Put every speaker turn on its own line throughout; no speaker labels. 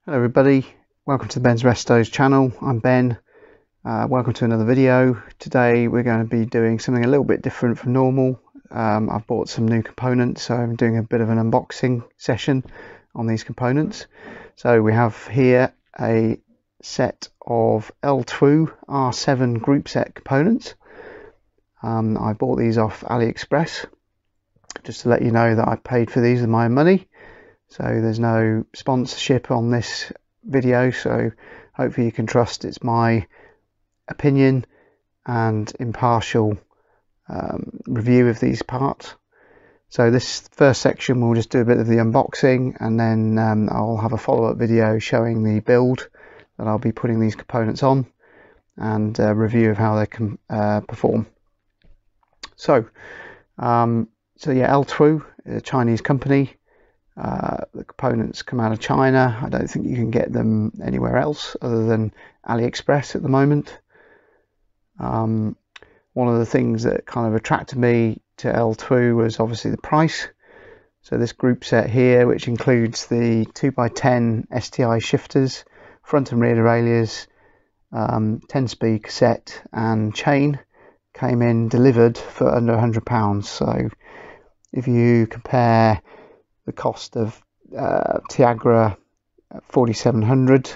Hello everybody, welcome to the Ben's Restos channel. I'm Ben. Welcome to another video. Today we're going to be doing something a little bit different from normal. I've bought some new components, so I'm doing a bit of an unboxing session on these components. So we have here a set of L-Twoo R7 Groupset components. I bought these off AliExpress, just to let you know that I paid for these with my own money. So there's no sponsorship on this video, so hopefully you can trust it's my opinion and impartial review of these parts. So this first section we'll just do a bit of the unboxing, and then I'll have a follow-up video showing the build that I'll be putting these components on and a review of how they can perform. So yeah, L-Twoo, a Chinese company. The components come out of China. I don't think you can get them anywhere else other than AliExpress at the moment. One of the things that kind of attracted me to L-Twoo was obviously the price. So this group set here, which includes the 2x10 STI shifters, front and rear derailleurs, 10-speed cassette and chain, came in delivered for under £100. So if you compare the cost of Tiagra 4700,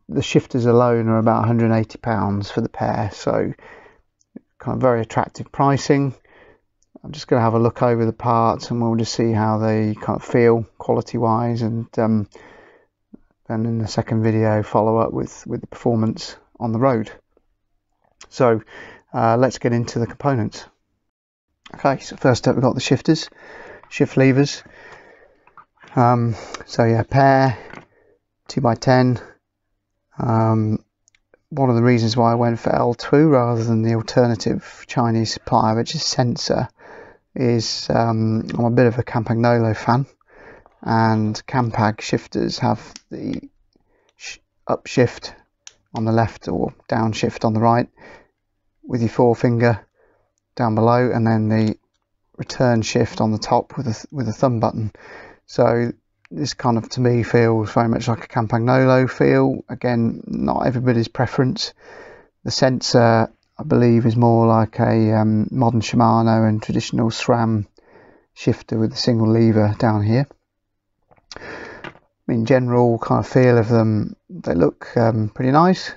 the shifters alone are about £180 for the pair, so kind of very attractive pricing. I'm just going to have a look over the parts and we'll just see how they kind of feel quality wise, and then in the second video follow up with the performance on the road. So let's get into the components. Okay, so first up we've got the shifters. Shift levers. So yeah, pair 2x10. One of the reasons why I went for L-Twoo rather than the alternative Chinese supplier, which is Sensor, is I'm a bit of a Campagnolo fan, and Campag shifters have the upshift on the left or downshift on the right with your forefinger down below, and then the return shift on the top with a thumb button. So this kind of, to me, feels very much like a Campagnolo feel. Again, not everybody's preference. The Sensor, I believe, is more like a modern Shimano and traditional SRAM shifter with a single lever down here. In general, kind of feel of them, they look pretty nice.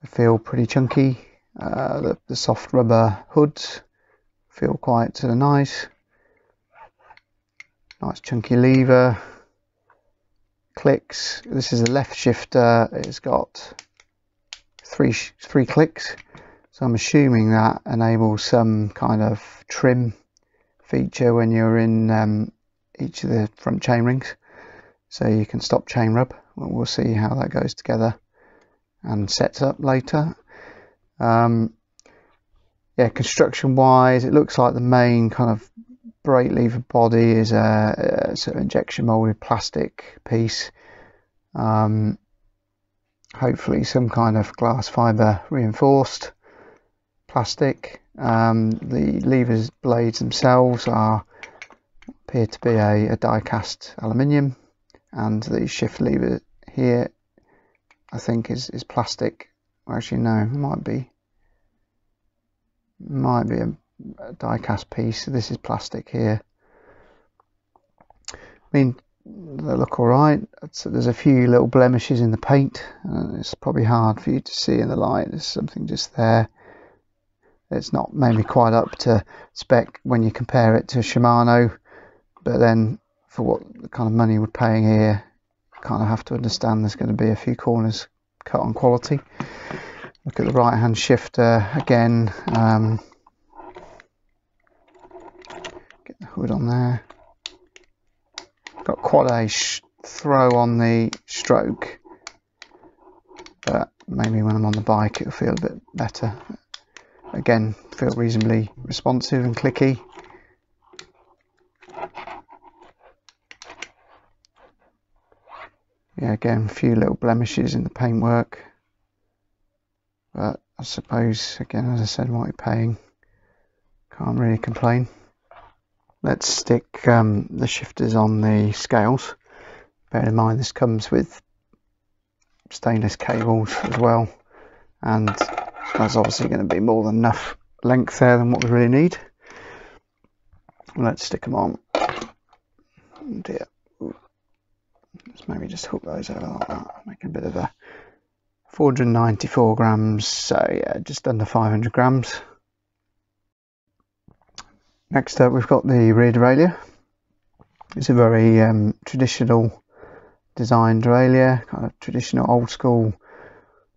They feel pretty chunky. The soft rubber hoods feel quite nice chunky lever, clicks. This is a left shifter. It's got three clicks, so I'm assuming that enables some kind of trim feature when you're in each of the front chain rings, so you can stop chain rub. We'll see how that goes together and sets up later. Yeah, construction wise, it looks like the main kind of brake lever body is a sort of injection molded plastic piece. Hopefully some kind of glass fiber reinforced plastic. The levers blades themselves appear to be a die cast aluminium, and the shift lever here I think is plastic. Actually no, it might be a die cast piece. This is plastic here. I mean, they look alright. There's a few little blemishes in the paint, it's probably hard for you to see in the light. There's something just there. It's not maybe quite up to spec when you compare it to Shimano, but then for what the kind of money we're paying here, you kind of have to understand there's going to be a few corners cut on quality. Look at the right hand shifter again. Get the hood on there. Got quite a throw on the stroke, but maybe when I'm on the bike it'll feel a bit better. Again, feel reasonably responsive and clicky. Yeah, again, a few little blemishes in the paintwork, but I suppose, again, as I said, what you're paying, can't really complain. Let's stick the shifters on the scales. Bear in mind this comes with stainless cables as well, and that's obviously going to be more than enough length there than what we really need. Let's stick them on. Oh dear. Let's maybe just hook those over like that, make a bit of a 494 grams, so yeah, just under 500 grams. Next up we've got the rear derailleur. It's a very traditional design derailleur, kind of traditional old school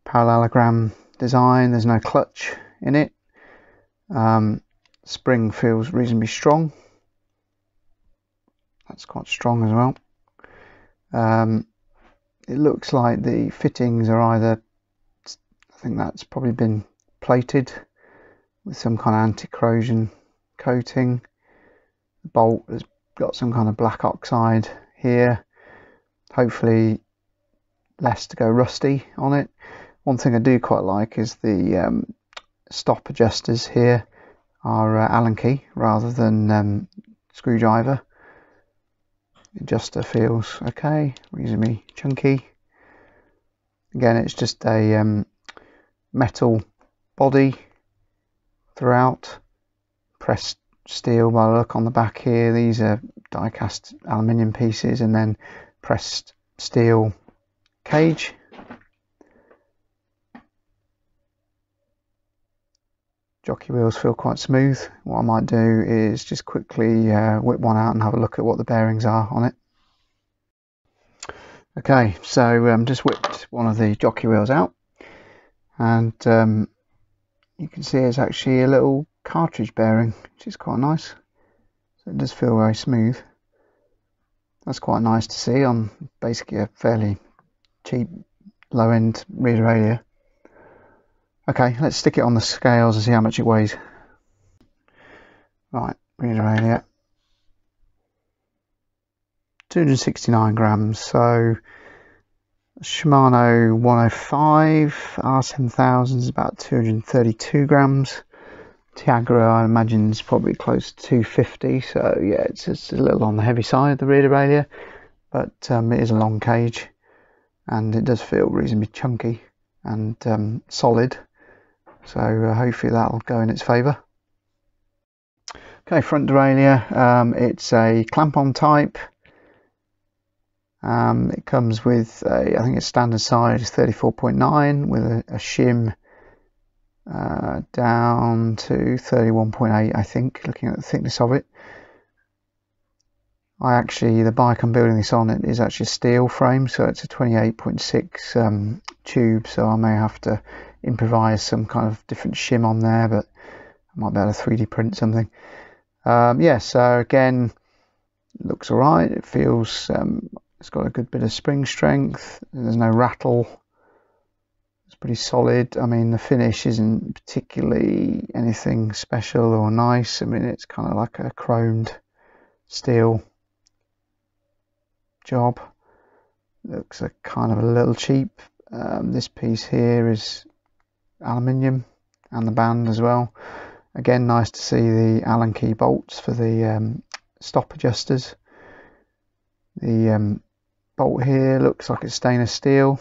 parallelogram design. There's no clutch in it. Spring feels reasonably strong. That's quite strong as well. It looks like the fittings are either, I think that's probably been plated with some kind of anti-corrosion coating. The bolt has got some kind of black oxide here, hopefully less to go rusty on it. One thing I do quite like is the stop adjusters here are Allen key rather than screwdriver. The adjuster feels okay, reasonably chunky. Again, it's just a metal body throughout, pressed steel by the look on the back here. These are die cast aluminium pieces and then pressed steel cage. Jockey wheels feel quite smooth. What I might do is just quickly whip one out and have a look at what the bearings are on it. Okay, so just whipped one of the jockey wheels out, and you can see it's actually a little cartridge bearing, which is quite nice. So it does feel very smooth. That's quite nice to see on basically a fairly cheap low-end rear derailleur. Okay, let's stick it on the scales and see how much it weighs. Right, rear derailleur. 269 grams, so Shimano 105, R7000 is about 232 grams. Tiagra, I imagine, is probably close to 250, so yeah, it's just a little on the heavy side, the rear derailleur, but it is a long cage and it does feel reasonably chunky and solid, so hopefully that'll go in its favour. Okay, front derailleur, it's a clamp-on type. It comes with I think it's standard size 34.9 with a shim down to 31.8, I think, looking at the thickness of it. The bike I'm building this on, it is actually a steel frame, so it's a 28.6 tube, so I may have to improvise some kind of different shim on there, but I might be able to 3D print something. Yeah, so again, it looks alright. It feels it's got a good bit of spring strength. There's no rattle. It's pretty solid. I mean, the finish isn't particularly anything special or nice. I mean, it's kind of like a chromed steel job. Looks a kind of a little cheap. This piece here is aluminium and the band as well. Again, nice to see the Allen key bolts for the stop adjusters. The bolt here looks like it's stainless steel,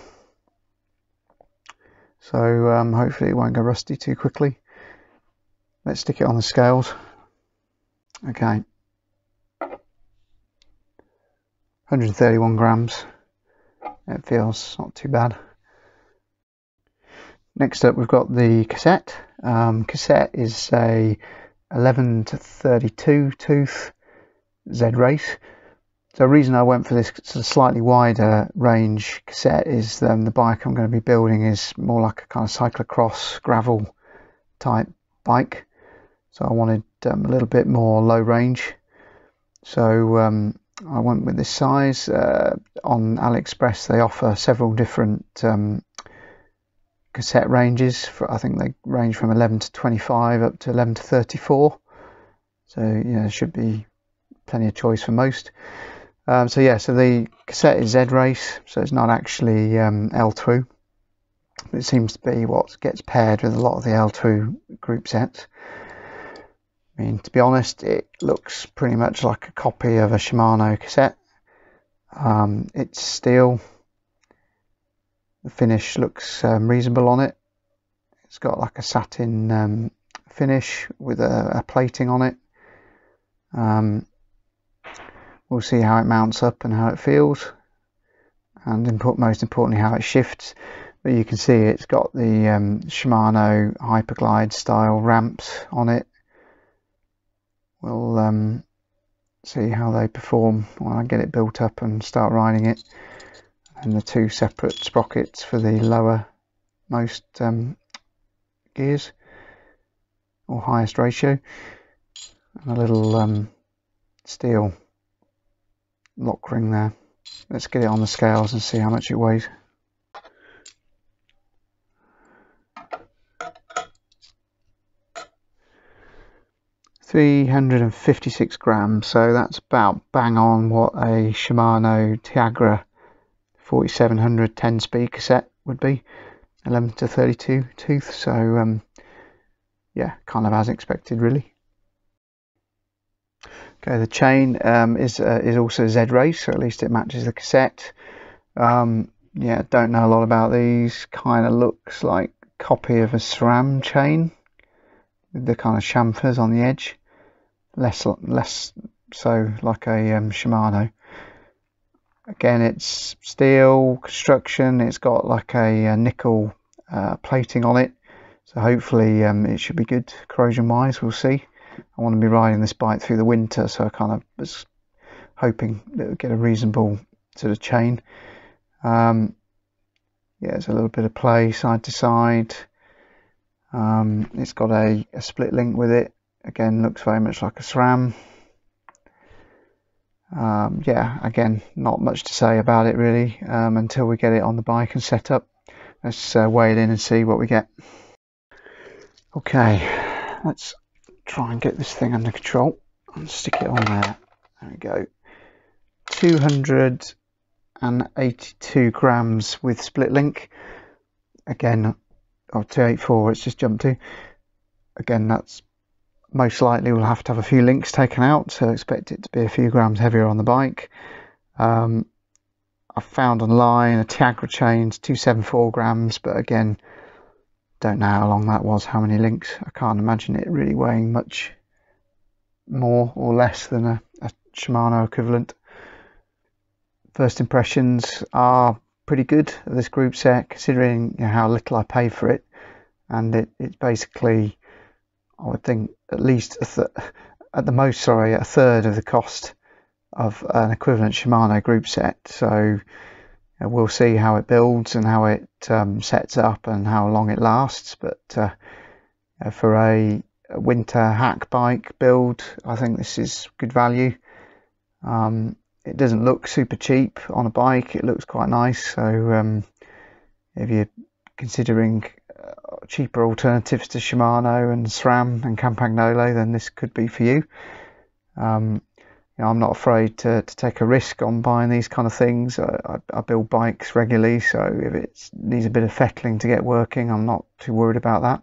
so hopefully it won't go rusty too quickly. Let's stick it on the scales. Okay, 131 grams. It feels not too bad. Next up we've got the Cassette. Cassette is a 11 to 32 tooth ZRace. So the reason I went for this sort of slightly wider range Cassette is the bike I'm going to be building is more like a kind of cyclocross gravel type bike. So I wanted a little bit more low range. So I went with this size. On AliExpress they offer several different Cassette ranges. I think they range from 11 to 25 up to 11 to 34. So there should be plenty of choice for most. So yeah, so the Cassette is ZRace, so it's not actually L-Twoo. It seems to be what gets paired with a lot of the L-Twoo group sets. I mean, to be honest, it looks pretty much like a copy of a Shimano Cassette. It's steel. The finish looks reasonable on it. It's got like a satin finish with a plating on it. We'll see how it mounts up and how it feels, and most importantly how it shifts. But you can see it's got the Shimano Hyperglide style ramps on it. We'll see how they perform when I get it built up and start riding it. And the two separate sprockets for the lowermost gears, or highest ratio, and a little steel lock ring there. Let's get it on the scales and see how much it weighs. $356 grams, so that's about bang on what a Shimano Tiagra 4700 10-speed cassette would be, 11 to 32 tooth. So yeah, kind of as expected really. Okay, the chain is also ZRace, so at least it matches the cassette. Yeah, don't know a lot about these. Kind of looks like a copy of a SRAM chain with the kind of chamfers on the edge, less so like a Shimano. Again, it's steel construction. It's got like a nickel plating on it, so hopefully it should be good corrosion wise. We'll see. I want to be riding this bike through the winter, so I kind of was hoping that it would get a reasonable sort of chain. Yeah, there's a little bit of play side to side. It's got a split link with it. Again, looks very much like a SRAM. Yeah, again, not much to say about it really until we get it on the bike and set up. Let's weigh it in and see what we get. Okay, let's try and get this thing under control and stick it on there. There we go. 282 grams with split link. Again, or 284 it's just jumped to. Again, that's most likely we'll have to have a few links taken out, so expect it to be a few grams heavier on the bike. I found online a Tiagra chain's 274 grams, but again, don't know how long that was, how many links. I can't imagine it really weighing much more or less than a Shimano equivalent. First impressions are pretty good of this Groupset, considering how little I paid for it, and it's basically, I would think, at least at the most, sorry, a third of the cost of an equivalent Shimano Groupset. So we'll see how it builds and how it sets up and how long it lasts. But for a winter hack bike build, I think this is good value. It doesn't look super cheap on a bike. It looks quite nice. So if you're considering cheaper alternatives to Shimano and SRAM and Campagnolo, then this could be for you. I'm not afraid to take a risk on buying these kind of things. I build bikes regularly, so if it needs a bit of fettling to get working, I'm not too worried about that.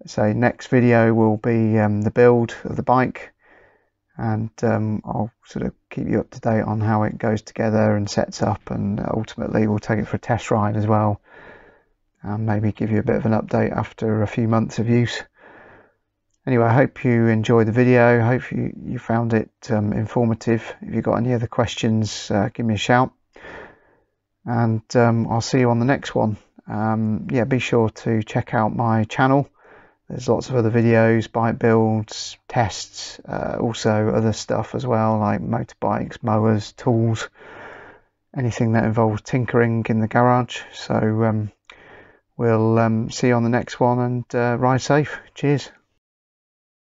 So next video will be the build of the bike, and I'll sort of keep you up to date on how it goes together and sets up, and ultimately we'll take it for a test ride as well, and maybe give you a bit of an update after a few months of use. Anyway, I hope you enjoyed the video. I hope you found it informative. If you've got any other questions, give me a shout, and I'll see you on the next one. Yeah, be sure to check out my channel. There's lots of other videos, bike builds, tests, also other stuff as well, like motorbikes, mowers, tools, anything that involves tinkering in the garage. So we'll see you on the next one, and ride safe. Cheers.